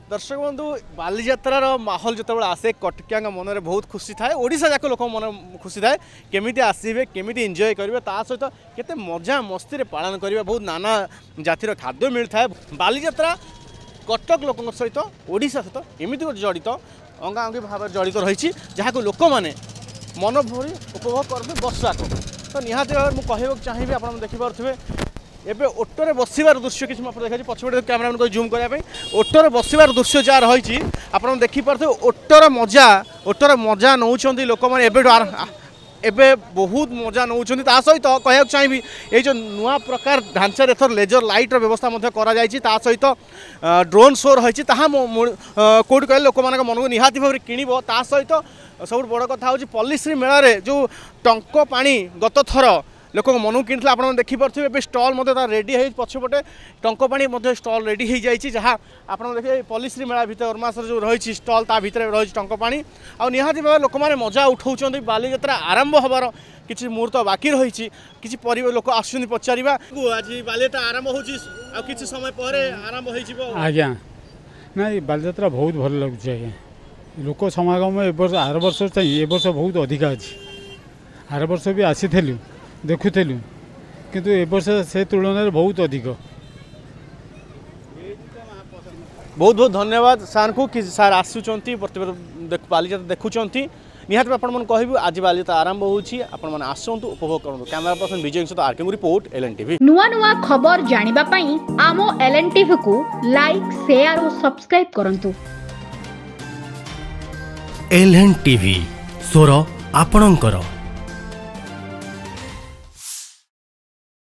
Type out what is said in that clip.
दर्शक बंधु बालीजात्रार माहौल जो आसे कटकिया मन में बहुत खुशी थाए ओडिशा जाक लोक मन खुशी थाए केमिति आसबे केमिति एंजॉय करेंगे ता सहित केते मजा मस्ती पालन करेंगे बहुत नाना जातिर खाद्य मिलता है बालीजात्रा कटक लोक सहित ओडिशा सहित एमती जड़ित अंगाअंगी भाव जड़ित रही जहाँ को लोक मैंने मन भरी उपभोग करते बसवाक तो निहाती भाव मुझे कहवाक चाहिए आप देखिपे एबे ओटोरे बसबार दृश्य किसी देखा पछपटे कैमेरा को जूम करने ओटोरे बसबार दृश्य जहाँ रही आप देखिपे ओटोर मजा नौ लोक मैंने एबे बहुत मजा नौ सहित कहवाक चाहिए ये जो नुआ प्रकार ढांचार एथर लेजर लाइट व्यवस्था करा सहित ड्रोन शो रही कौट कह लोक मान मन को निहाती भाव किणव ता सहित सब बड़ कथा हूँ पल्लीश्री मेल जो टंक पानी गत थर लोक मन को किनी आप देखिपे स्टल रेडी है पछपटे टंक पानी स्टल रेडी हो जाए जहाँ आप देखिए पल्लीश्री मेला भितर ओरमासर जो रही स्टल ता भितर रही टंक पानी आ निहाती भाव लोक मैंने मजा उठाऊँ बालीजात्रा आरंभ हबार किसी मुहूर्त बाकी रही किसी लोक आस पचार आज बालीजात्रा आरंभ हो किसी समय पर आरंभ हो आज्ञा ना बालीजात्रा बहुत भल लगे आज्ञा लोक समागम आर वर्ष चाहिए ए वर्ष बहुत अधिका अच्छी आर वर्ष भी आसी देखुलु किंतु ए वर्ष से तुलन में बहुत अधिक बहुत बहुत धन्यवाद सार को कि सार आसुँच बालीजात्रा देखुंट निहाती आपन कहबू आज बालीजात्रा आरंभ होची आपन मन आसंतु उपभोग करंतु कैमरा पर्सन विजय सहित आरके को रिपोर्ट एलएनटीवी नुआ नुआ खबर जानिबा पई आमो एलएनटीवी को लाइक शेयर और सब्सक्राइब करंतु एलएनटीवी स्वर आपणंकर।